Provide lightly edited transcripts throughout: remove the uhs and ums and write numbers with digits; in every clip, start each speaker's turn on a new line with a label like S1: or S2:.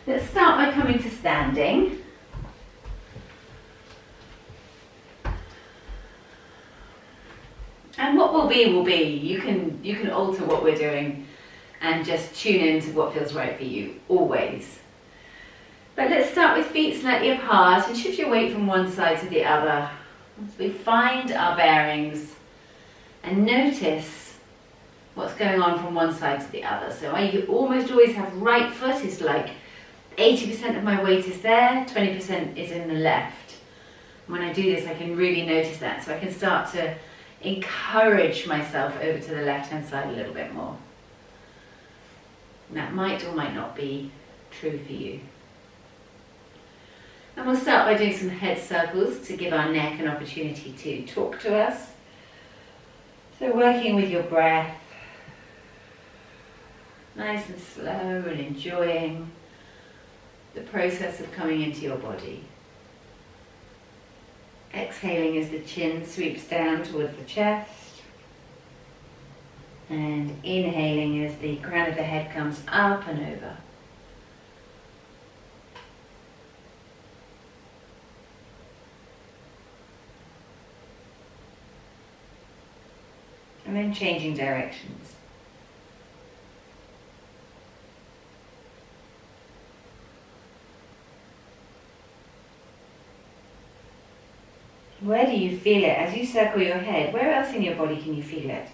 S1: Let's start by coming to standing. And what will be will be. You can alter what we're doing and just tune in to what feels right for you, always. But let's start with feet slightly apart and shift your weight from one side to the other. As we find our bearings and notice what's going on from one side to the other. So I almost always have right foot is like 80% of my weight is there, 20% is in the left. When I do this, I can really notice that. So I can start to encourage myself over to the left-hand side a little bit more. And that might or might not be true for you. And we'll start by doing some head circles to give our neck an opportunity to talk to us. So working with your breath, nice and slow, and enjoying the process of coming into your body. Exhaling as the chin sweeps down towards the chest. And inhaling as the crown of the head comes up and over. And then changing directions. Where do you feel it? As you circle your head, where else in your body can you feel it?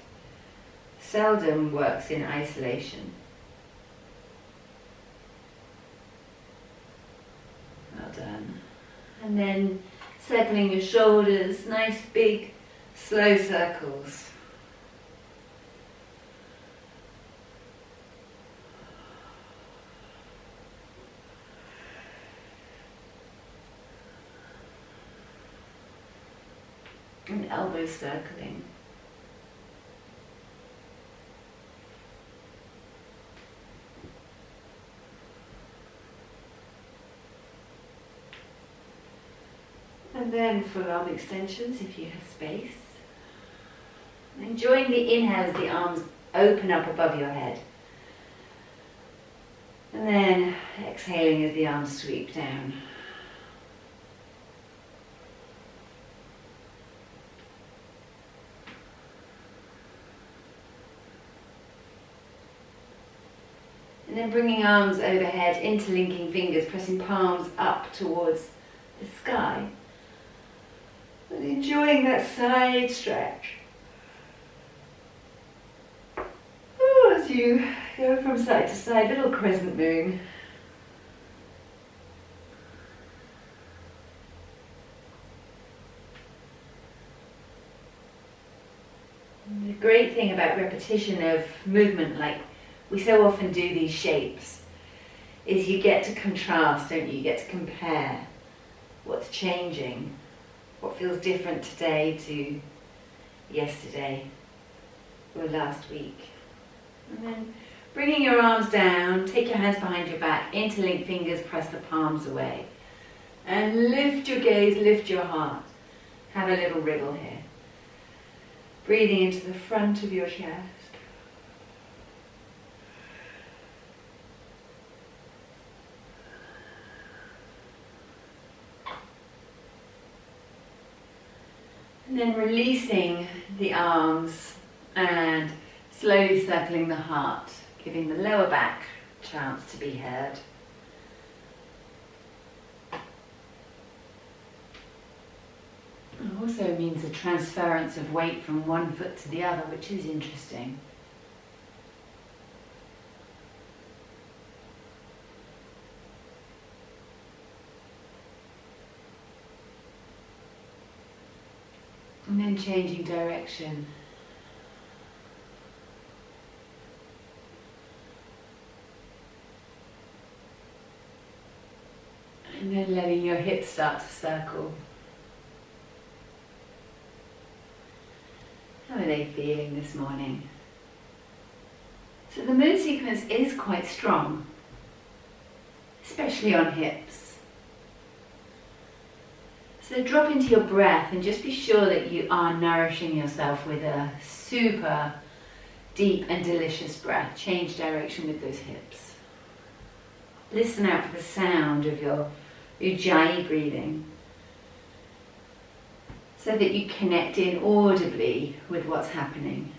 S1: Seldom works in isolation. Well done. And then circling your shoulders, nice big slow circles. And elbows circling. And then full arm extensions if you have space. Enjoying the inhale as the arms open up above your head. And then exhaling as the arms sweep down. And then bringing arms overhead, interlinking fingers, pressing palms up towards the sky. And enjoying that side stretch. Oh, as you go from side to side, little crescent moon. And the great thing about repetition of movement, like we so often do these shapes, is you get to contrast, don't you? You get to compare what's changing, what feels different today to yesterday or last week. And then bringing your arms down, take your hands behind your back, interlink fingers, press the palms away. And lift your gaze, lift your heart. Have a little wriggle here. Breathing into the front of your chest. And then releasing the arms and slowly circling the heart, giving the lower back a chance to be heard. It also means a transference of weight from one foot to the other, which is interesting. And then changing direction. And then letting your hips start to circle. How are they feeling this morning? So the moon sequence is quite strong, especially on hips. So drop into your breath and just be sure that you are nourishing yourself with a super deep and delicious breath. Change direction with those hips. Listen out for the sound of your ujjayi breathing, so that you connect in audibly with what's happening.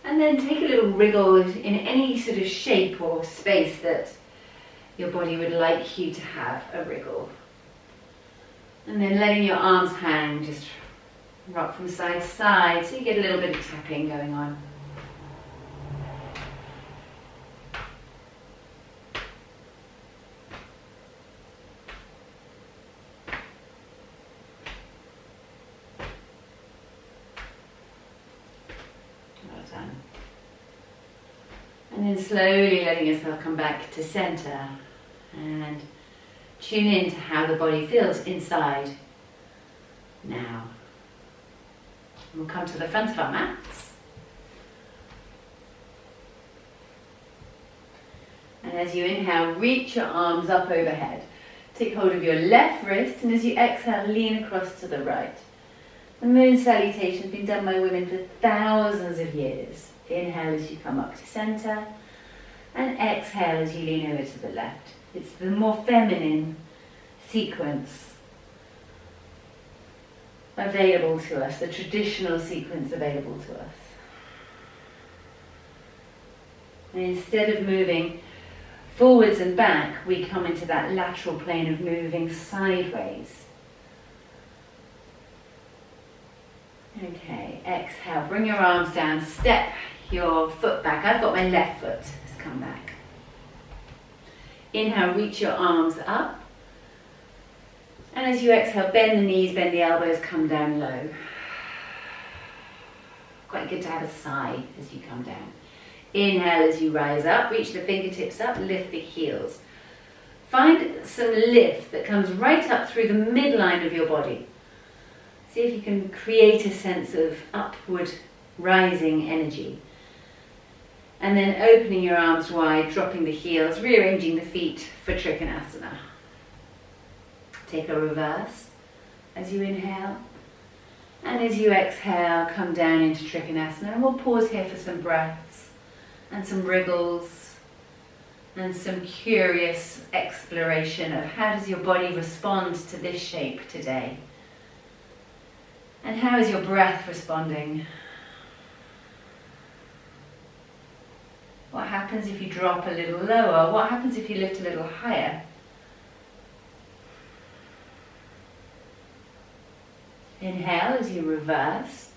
S1: And then take a little wriggle in any sort of shape or space that your body would like you to have a wriggle. And then letting your arms hang, just rock from side to side, so you get a little bit of tapping going on. And then slowly letting yourself come back to center and tune in to how the body feels inside now. And we'll come to the front of our mats. And as you inhale, reach your arms up overhead. Take hold of your left wrist, and as you exhale, lean across to the right. The moon salutation has been done by women for thousands of years. Inhale as you come up to center, and exhale as you lean over to the left. It's the more feminine sequence available to us, the traditional sequence available to us. And instead of moving forwards and back, we come into that lateral plane of moving sideways. Okay, exhale, bring your arms down, step your foot back. I've got my left foot, let's come back. Inhale, reach your arms up. And as you exhale, bend the knees, bend the elbows, come down low. Quite good to have a sigh as you come down. Inhale as you rise up, reach the fingertips up, lift the heels. Find some lift that comes right up through the midline of your body. See if you can create a sense of upward rising energy. And then opening your arms wide, dropping the heels, rearranging the feet for Trikonasana. Take a reverse as you inhale. And as you exhale, come down into Trikonasana. And we'll pause here for some breaths and some wriggles and some curious exploration of how does your body respond to this shape today. And how is your breath responding? What happens if you drop a little lower? What happens if you lift a little higher? Inhale as you reverse.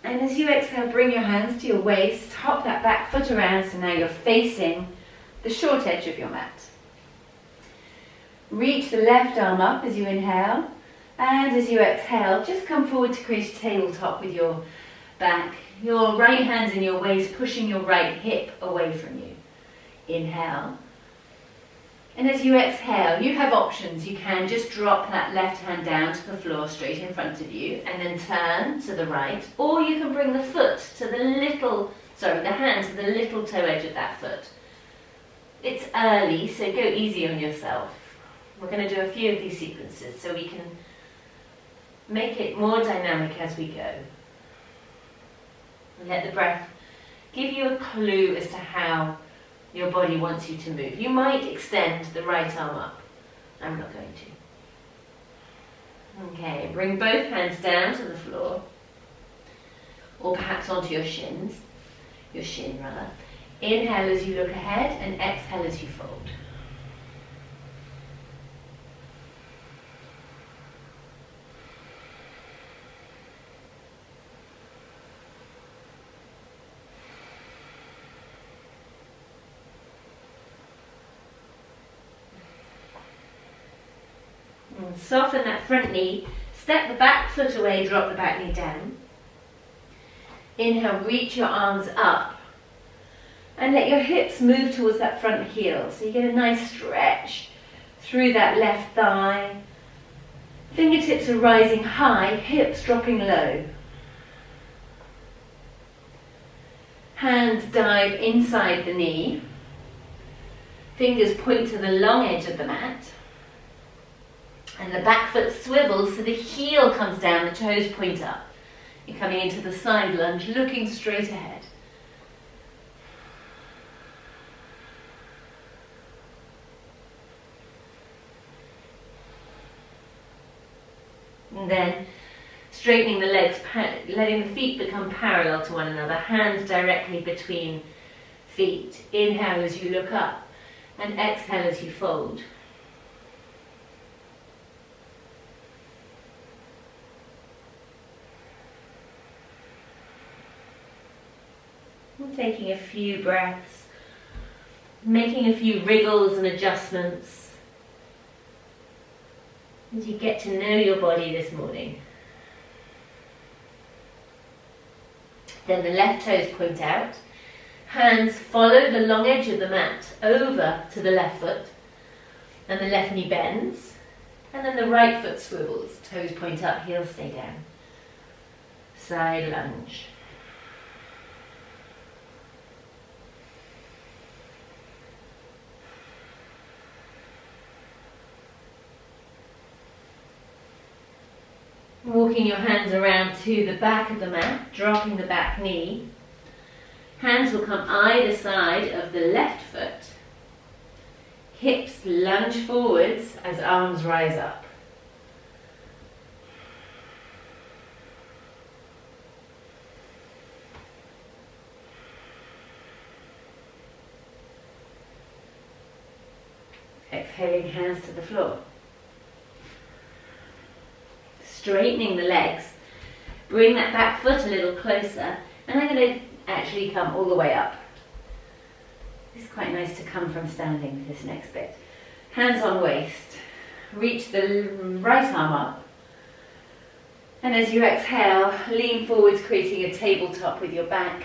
S1: And as you exhale, bring your hands to your waist, hop that back foot around so now you're facing the short edge of your mat. Reach the left arm up as you inhale. And as you exhale, just come forward to create a tabletop with your back. Your right hand's in your waist, pushing your right hip away from you. Inhale. And as you exhale, you have options. You can just drop that left hand down to the floor straight in front of you and then turn to the right. Or you can bring the hand to the little toe edge of that foot. It's early, so go easy on yourself. We're going to do a few of these sequences so we can make it more dynamic as we go. And let the breath give you a clue as to how your body wants you to move. You might extend the right arm up. I'm not going to. Okay, bring both hands down to the floor. Or perhaps onto your shin rather. Inhale as you look ahead and exhale as you fold. Soften that front knee, step the back foot away, drop the back knee down. Inhale, reach your arms up and let your hips move towards that front heel. So you get a nice stretch through that left thigh. Fingertips are rising high, hips dropping low. Hands dive inside the knee. Fingers point to the long edge of the mat. And the back foot swivels so the heel comes down, the toes point up. You're coming into the side lunge, looking straight ahead. And then straightening the legs, letting the feet become parallel to one another, hands directly between feet. Inhale as you look up and exhale as you fold. And taking a few breaths, making a few wriggles and adjustments as you get to know your body this morning. Then the left toes point out, hands follow the long edge of the mat over to the left foot, and the left knee bends, and then the right foot swivels, toes point up, heels stay down. Side lunge. Walking your hands around to the back of the mat, dropping the back knee. Hands will come either side of the left foot. Hips lunge forwards as arms rise up. Exhaling, hands to the floor. Straightening the legs, bring that back foot a little closer, and I'm going to actually come all the way up. It's quite nice to come from standing this next bit. Hands on waist, reach the right arm up, and as you exhale, lean forwards, creating a tabletop with your back.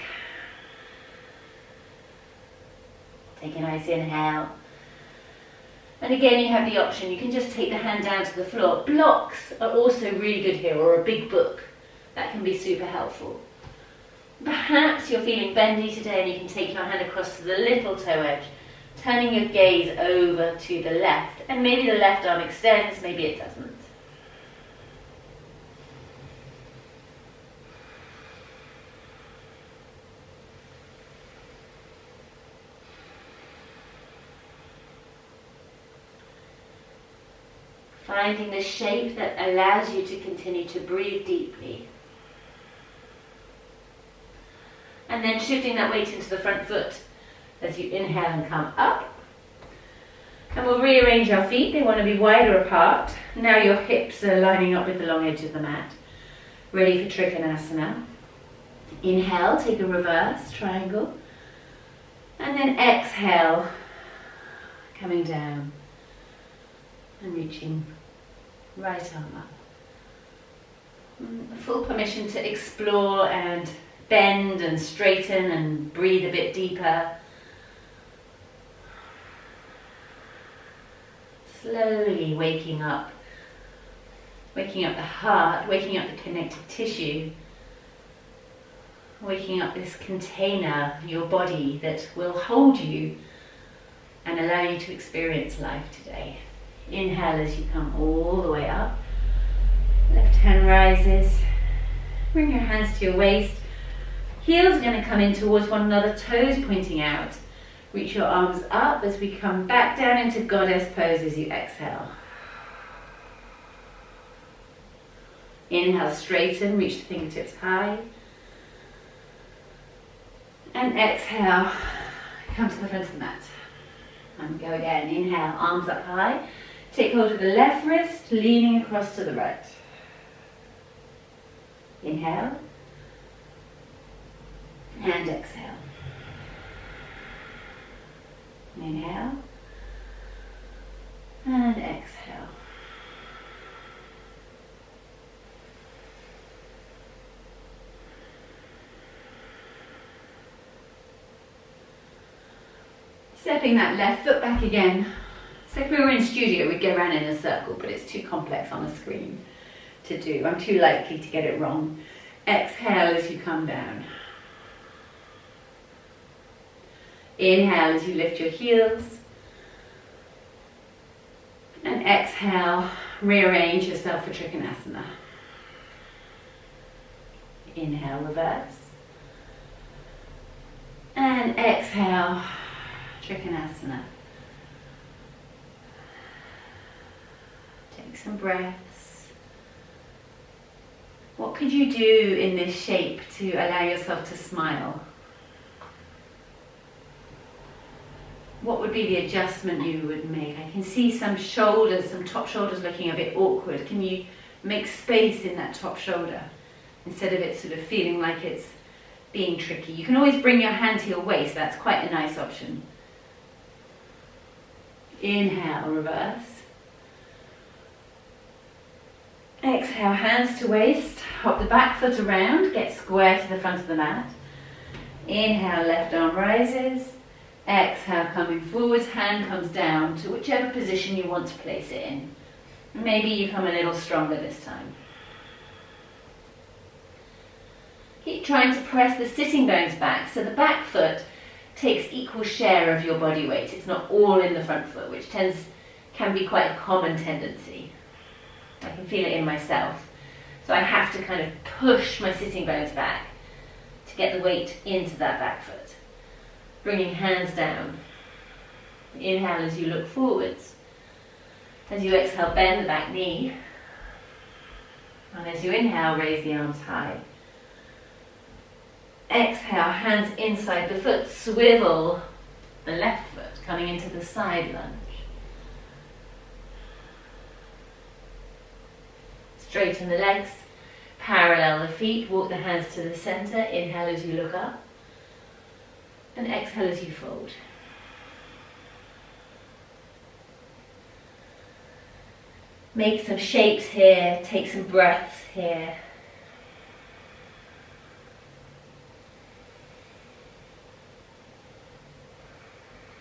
S1: Take a nice inhale. And again, you have the option, you can just take the hand down to the floor. Blocks are also really good here, or a big book. That can be super helpful. Perhaps you're feeling bendy today and you can take your hand across to the little toe edge, turning your gaze over to the left. And maybe the left arm extends, maybe it doesn't. Finding the shape that allows you to continue to breathe deeply. And then shifting that weight into the front foot as you inhale and come up. And we'll rearrange our feet. They want to be wider apart. Now your hips are lining up with the long edge of the mat. Ready for Trikonasana. Inhale, take a reverse triangle. And then exhale, coming down and reaching right arm up. Full permission to explore and bend and straighten and breathe a bit deeper. Slowly waking up the heart, waking up the connective tissue, waking up this container, your body, that will hold you and allow you to experience life today. Inhale as you come all the way up. Left hand rises. Bring your hands to your waist. Heels are going to come in towards one another, toes pointing out. Reach your arms up as we come back down into goddess pose as you exhale. Inhale, straighten, reach the fingertips high. And exhale, come to the front of the mat. And go again. Inhale, arms up high. Take hold of the left wrist, leaning across to the right. Inhale. And exhale. Inhale. And exhale. Stepping that left foot back again. So if we were in studio, we'd go around in a circle, but it's too complex on the screen to do. I'm too likely to get it wrong. Exhale as you come down. Inhale as you lift your heels. And exhale, rearrange yourself for Trikonasana. Inhale, reverse. And exhale, Trikonasana. Take some breaths. What could you do in this shape to allow yourself to smile? What would be the adjustment you would make? I can see some shoulders, some top shoulders looking a bit awkward. Can you make space in that top shoulder instead of it sort of feeling like it's being tricky? You can always bring your hand to your waist. That's quite a nice option. Inhale, reverse. Exhale, hands to waist. Hop the back foot around. Get square to the front of the mat. Inhale, left arm rises. Exhale, coming forwards, hand comes down to whichever position you want to place it in. Maybe you come a little stronger this time. Keep trying to press the sitting bones back so the back foot takes equal share of your body weight. It's not all in the front foot, which can be quite a common tendency. I can feel it in myself. So I have to kind of push my sitting bones back to get the weight into that back foot. Bringing hands down. Inhale as you look forwards. As you exhale, bend the back knee. And as you inhale, raise the arms high. Exhale, hands inside the foot. Swivel the left foot, coming into the side lunge. Straighten the legs. Parallel the feet. Walk the hands to the center. Inhale as you look up. And exhale as you fold. Make some shapes here, take some breaths here.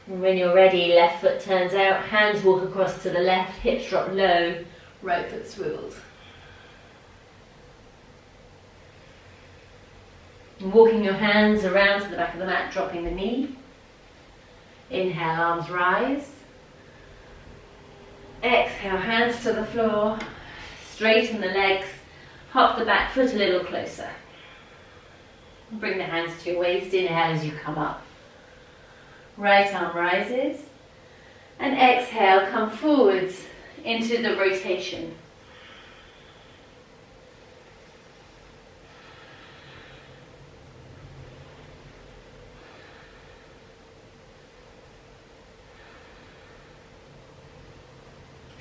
S1: And when you're ready, left foot turns out, hands walk across to the left, hips drop low, right foot swivels. Walking your hands around to the back of the mat, dropping the knee. Inhale, arms rise. Exhale, hands to the floor. Straighten the legs. Hop the back foot a little closer. Bring the hands to your waist. Inhale as you come up. Right arm rises. And exhale, come forwards into the rotation.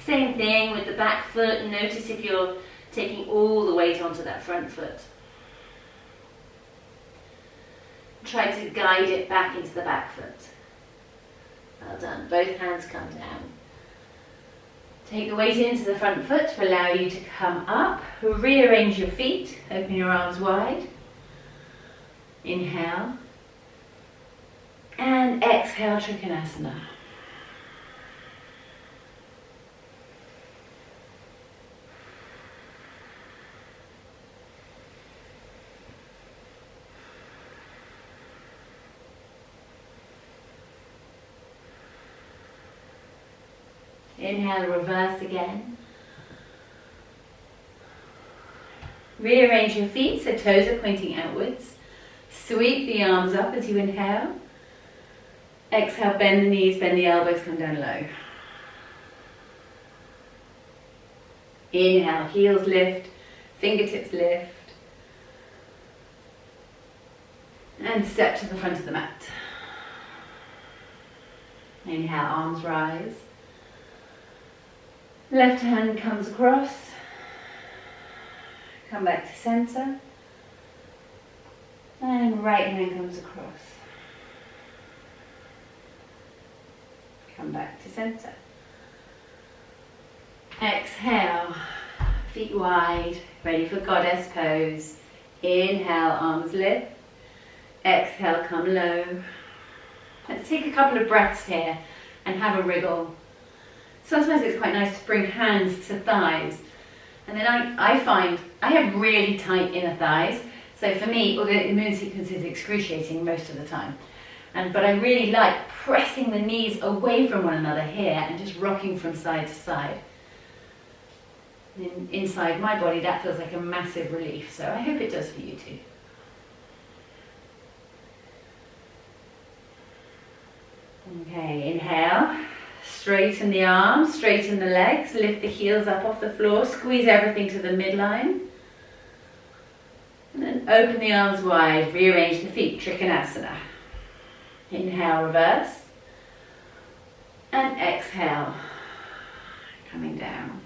S1: Same thing with the back foot. Notice if you're taking all the weight onto that front foot. Try to guide it back into the back foot. Well done. Both hands come down. Take the weight into the front foot to allow you to come up. Rearrange your feet. Open your arms wide. Inhale. And exhale, Trikonasana. Inhale, reverse again. Rearrange your feet so toes are pointing outwards. Sweep the arms up as you inhale. Exhale, bend the knees, bend the elbows, come down low. Inhale, heels lift, fingertips lift. And step to the front of the mat. Inhale, arms rise. Left hand comes across. Come back to center. And right hand comes across. Come back to center. Exhale, feet wide, ready for goddess pose. Inhale, arms lift. Exhale, come low. Let's take a couple of breaths here and have a wriggle. Sometimes it's quite nice to bring hands to thighs. And then I find I have really tight inner thighs. So for me, although the moon sequence is excruciating most of the time, but I really like pressing the knees away from one another here and just rocking from side to side. Inside my body, that feels like a massive relief, so I hope it does for you too. Okay, inhale, straighten the arms, straighten the legs, lift the heels up off the floor, squeeze everything to the midline. And then open the arms wide, rearrange the feet, Trikonasana. Inhale, reverse. And exhale, coming down.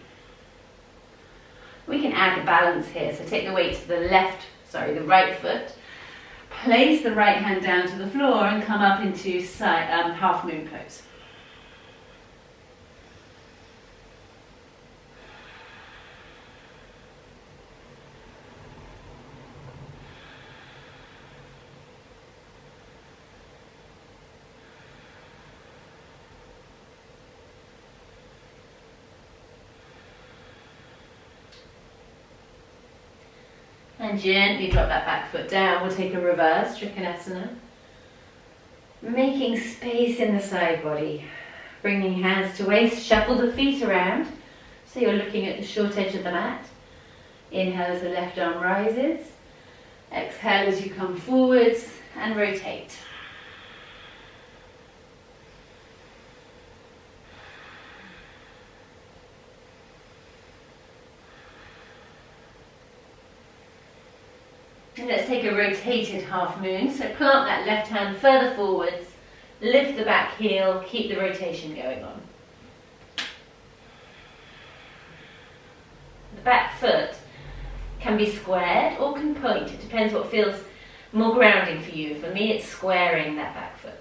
S1: We can add the balance here, so take the weight to the right foot. Place the right hand down to the floor and come up into half moon pose. And gently drop that back foot down. We'll take a reverse Trikonasana. Making space in the side body. Bringing hands to waist, shuffle the feet around. So you're looking at the short edge of the mat. Inhale as the left arm rises. Exhale as you come forwards and rotate. And let's take a rotated half moon. So plant that left hand further forwards, lift the back heel, keep the rotation going on. The back foot can be squared or can point. It depends what feels more grounding for you. For me, it's squaring that back foot.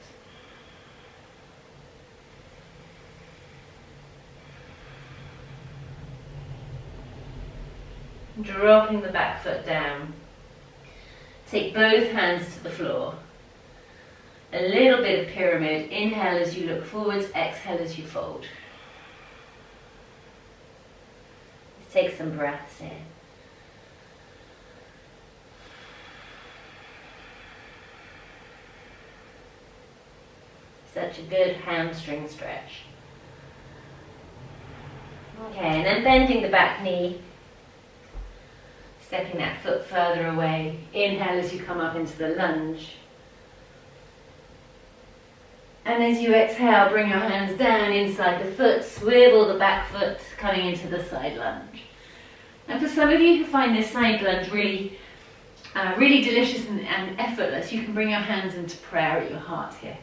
S1: Dropping the back foot down. Take both hands to the floor. A little bit of pyramid. Inhale as you look forwards, exhale as you fold. Let's take some breaths in. Such a good hamstring stretch. Okay, and then bending the back knee. Stepping that foot further away. Inhale as you come up into the lunge. And as you exhale, bring your hands down inside the foot, swivel the back foot, coming into the side lunge. And for some of you who find this side lunge really delicious and effortless, you can bring your hands into prayer at your heart here.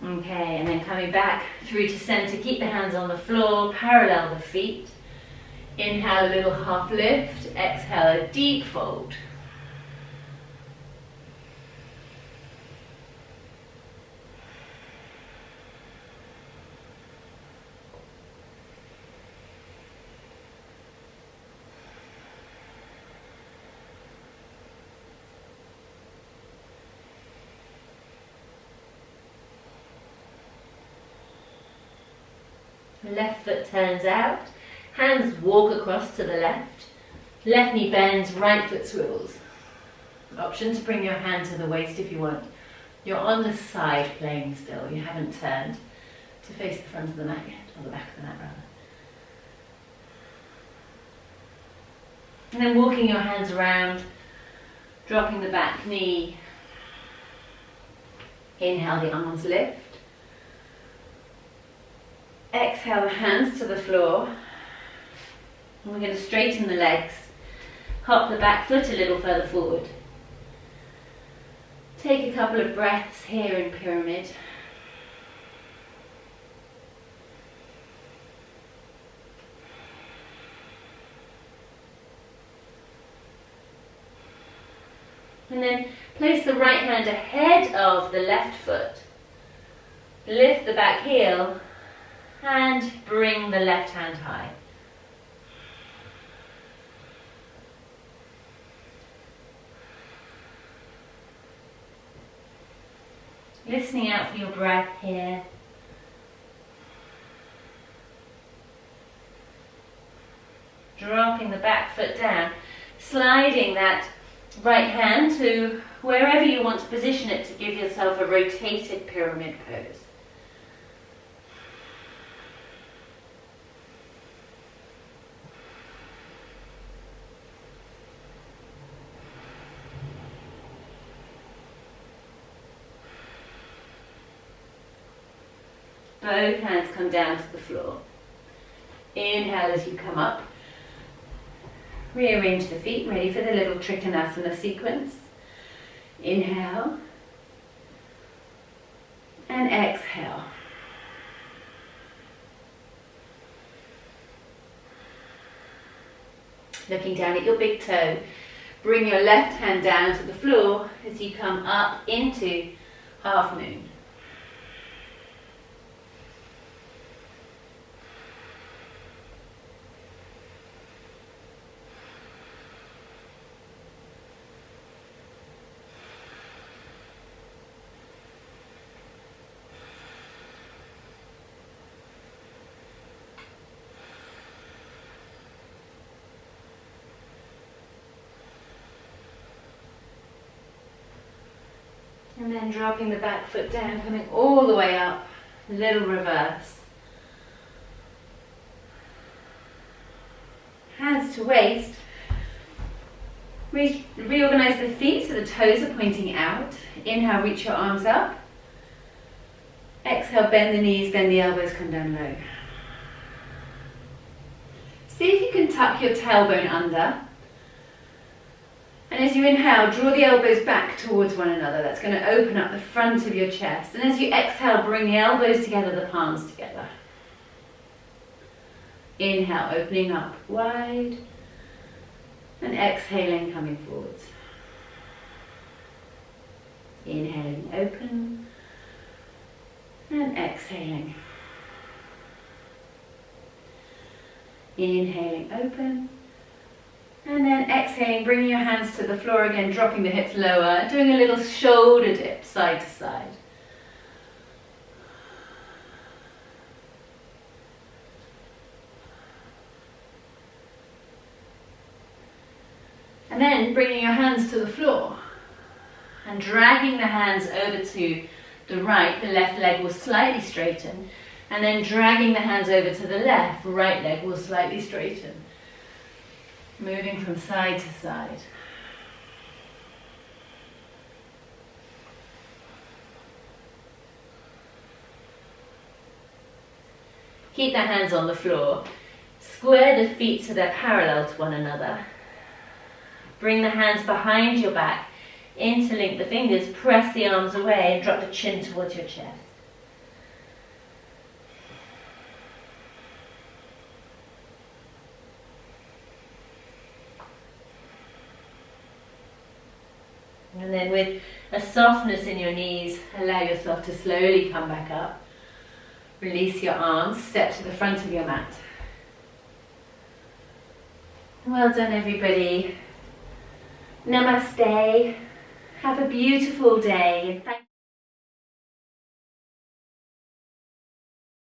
S1: Okay, and then coming back through to center, keep the hands on the floor, parallel the feet. Inhale, a little half lift. Exhale, a deep fold. Left foot turns out, hands walk across to the left, left knee bends, right foot swivels. Option to bring your hand to the waist if you want. You're on the side playing still, you haven't turned to face the front of the mat yet, or the back of the mat rather. And then walking your hands around, dropping the back knee. Inhale, the arms lift. Exhale, the hands to the floor. And we're going to straighten the legs. Hop the back foot a little further forward. Take a couple of breaths here in pyramid. And then place the right hand ahead of the left foot. Lift the back heel. And bring the left hand high. Listening out for your breath here. Dropping the back foot down. Sliding that right hand to wherever you want to position it to give yourself a rotated pyramid pose. Both hands come down to the floor. Inhale as you come up. Rearrange the feet, ready for the little Trikonasana sequence. Inhale. And exhale. Looking down at your big toe. Bring your left hand down to the floor as you come up into half moon. And then dropping the back foot down, coming all the way up, little reverse. Hands to waist. Reorganize the feet so the toes are pointing out. Inhale, reach your arms up. Exhale, bend the knees, bend the elbows, come down low. See if you can tuck your tailbone under. And as you inhale, draw the elbows back towards one another. That's going to open up the front of your chest. And as you exhale, bring the elbows together, the palms together. Inhale, opening up wide. And exhaling, coming forwards. Inhaling, open. And exhaling. Inhaling, open. And then exhaling, bringing your hands to the floor again, dropping the hips lower, doing a little shoulder dip side to side. And then bringing your hands to the floor and dragging the hands over to the right, the left leg will slightly straighten, and then dragging the hands over to the left, right leg will slightly straighten. Moving from side to side. Keep the hands on the floor. Square the feet so they're parallel to one another. Bring the hands behind your back. Interlink the fingers, press the arms away and drop the chin towards your chest. And then with a softness in your knees, allow yourself to slowly come back up. Release your arms, step to the front of your mat. Well done, everybody. Namaste. Have a beautiful day.